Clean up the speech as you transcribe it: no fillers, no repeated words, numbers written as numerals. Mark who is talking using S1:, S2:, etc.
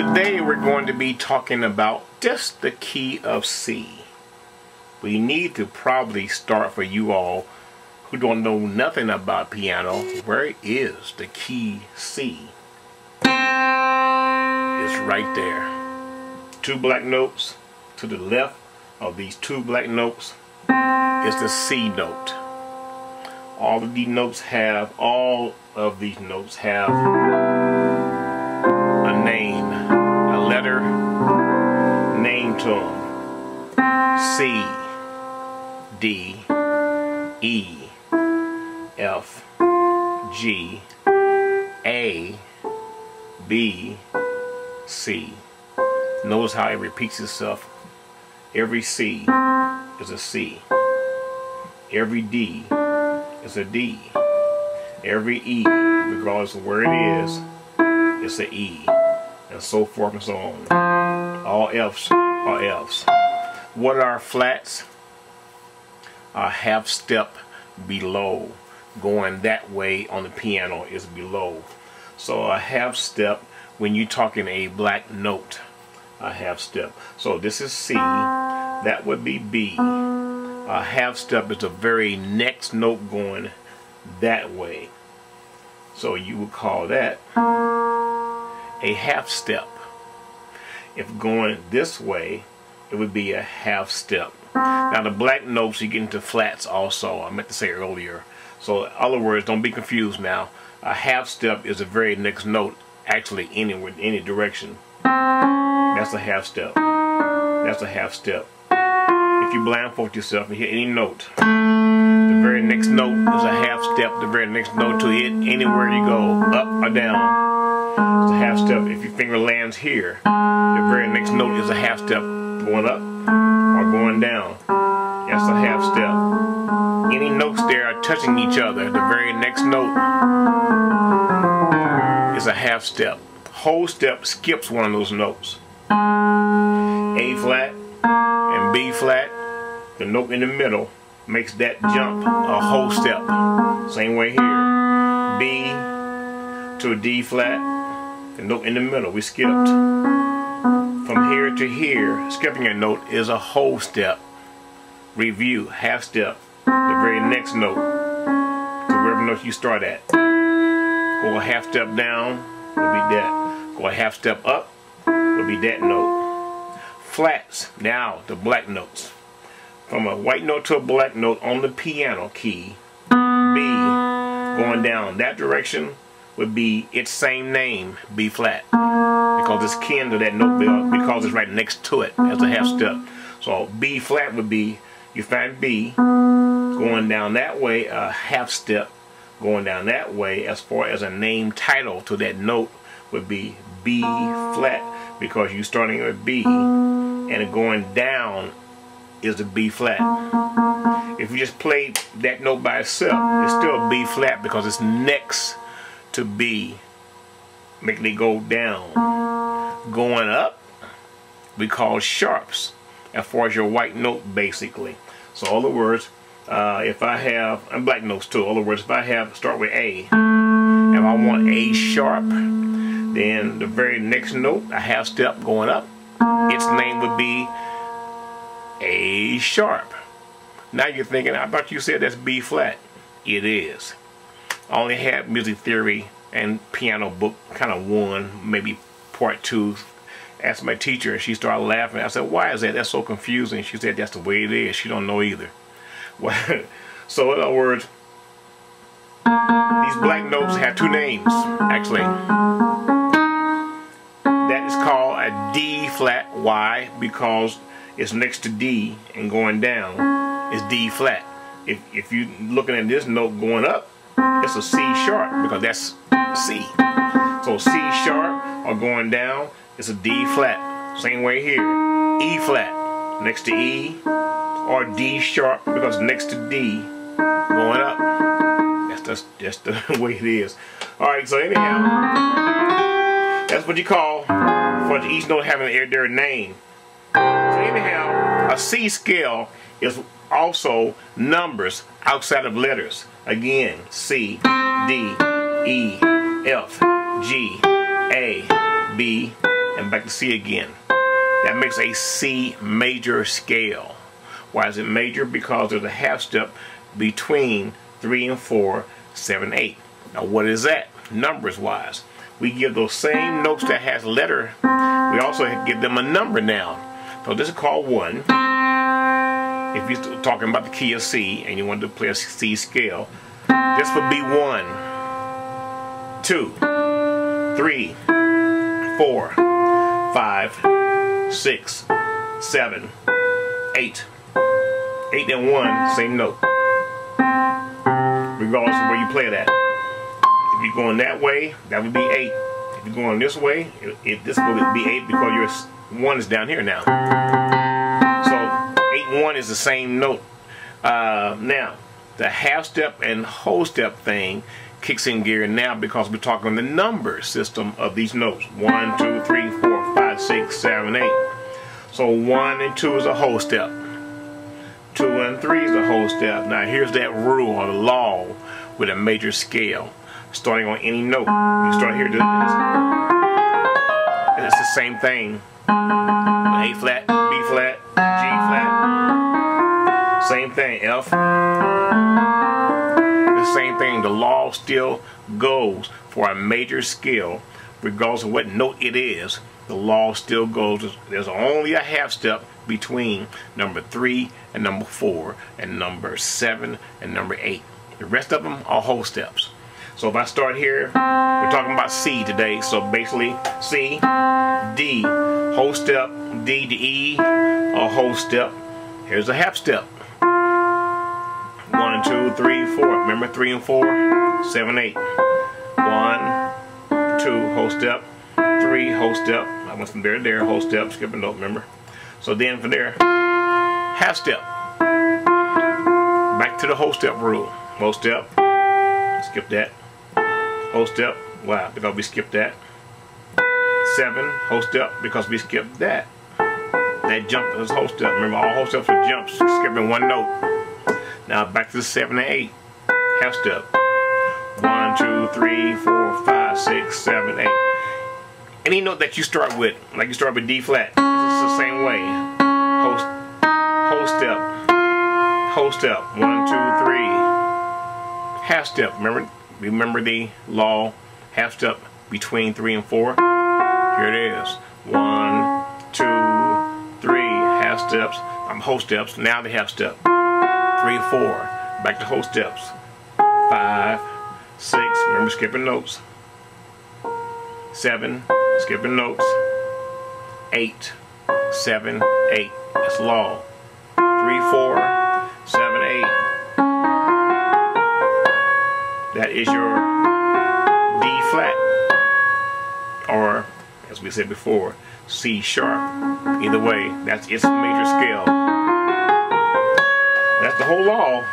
S1: Today we're going to be talking about just the key of C. We need to probably start, for you all who don't know nothing about piano, where is the key C? It's right there. Two black notes. To the left of these two black notes is the C note. All of these notes have a name, a letter named to them. C, D, E, F, G, A, B, C. Notice how it repeats itself. Every C is a C. Every D is a D. Every E, regardless of where it is, it's an E. And so forth and so on. All F's are F's. What are flats? A half step below. Going that way on the piano is below. So a half step when you're talking a black note. A half step. So this is C. That would be B. A half step is the very next note going that way. So you would call that a half step. If going this way, it would be a half step. Now the black notes, you get into flats also. I meant to say earlier. So in other words, don't be confused now. A half step is the very next note, actually anywhere, any direction. That's a half step. That's a half step. If you blindfold yourself and hit any note, the very next note is a half step. The very next note to it, anywhere you go, up or down, it's a half step. If your finger lands here, the very next note is a half step going up or going down. That's a half step. Any notes there are touching each other. The very next note is a half step. Whole step skips one of those notes. A flat and B flat, the note in the middle makes that jump a whole step. Same way here. B to a D flat, the note in the middle we skipped. From here to here, skipping a note is a whole step. Review, half step, the very next note to wherever note you start at. Go a half step down, will be that. Go a half step up, will be that note. Flats, now the black notes. From a white note to a black note on the piano key, B, going down that direction would be its same name, B flat, because it's kin to that note, because it's right next to it as a half step. So B flat would be, you find B going down that way, a half step going down that way, as far as a name title to that note would be B flat, because you're starting with B and going down is a B flat. If you just played that note by itself, it's still a B flat because it's next to B, making it go down. Going up, we call sharps as far as your white note, basically. So in other words, if I have, and black notes too, in other words, if I have, start with A, if I want A sharp, then the very next note, a half step going up, its name would be A sharp. Now you're thinking, I thought you said that's B flat. It is. I only had music theory and piano book kind of 1, maybe part 2. Asked my teacher and she started laughing. I said, why is that? That's so confusing. She said, that's the way it is. She don't know either. So in other words, these black notes have 2 names, actually. That is called a D flat. Why? Because it's next to D and going down is D flat. If you're looking at this note going up, it's a C sharp because that's C. So C sharp or going down is a D flat. Same way here. E flat next to E, or D sharp because next to D going up. That's the way it is. Alright, so anyhow, that's what you call for each note having their name. So anyhow, a C scale is also numbers outside of letters. Again, C, D, E, F, G, A, B, and back to C again. That makes a C major scale. Why is it major? Because there's a half step between 3 and 4, 7, 8. Now what is that? Numbers wise. We give those same notes that has letter, we also give them a number now. So this is called 1. If you're talking about the key of C and you want to play a C scale, this would be 1, 2, 3, 4, 5, 6, 7, 8. 8 and 1, same note. Regardless of where you play it at. If you're going that way, that would be 8. If you're going this way, this would be 8 because your 1 is down here now. So 8 and 1 is the same note. Now, the half step and whole step thing kicks in gear now because we're talking the number system of these notes. 1, 2, 3, 4, 5, 6, 7, 8. So 1 and 2 is a whole step. 2 and 3 is a whole step. Now here's that rule or the law with a major scale. Starting on any note. You start here, it's the same thing. A flat, B flat, G flat. Same thing, F. The same thing. The law still goes for a major scale, regardless of what note it is. The law still goes. There's only a half step between number 3 and number 4 and number 7 and number 8. The rest of them are whole steps. So if I start here, we're talking about C today. So basically C, D, whole step, D to E, a whole step. Here's a half step. 1, 2, 3, 4. Remember 3 and 4, 7, 8. 1, 2, whole step. 3, whole step. I went from there to there, whole step, skip a note, remember? So then from there, half step. Back to the whole step rule. Whole step, skip that. Whole step, why? Because we skipped that. 7, whole step, because we skipped that. That jump is whole step. Remember, all whole steps are jumps, skipping one note. Now back to the 7 and 8, half step. 1, 2, 3, 4, 5, 6, 7, 8. Any note that you start with, like you start with D flat, it's the same way. Whole step. Whole step. 1, 2, 3. Half step. Remember the law. Half step between 3 and 4. Here it is. 1, 2, 3. Half steps. Whole steps. Now the half step. 3, 4. Back to whole steps. 5, 6. Remember skipping notes. 7. Skipping notes. 8, 7, 8. That's law. 3, 4, 7, 8. That is your D flat, or as we said before, C sharp. Either way, that's its major scale. That's the whole law.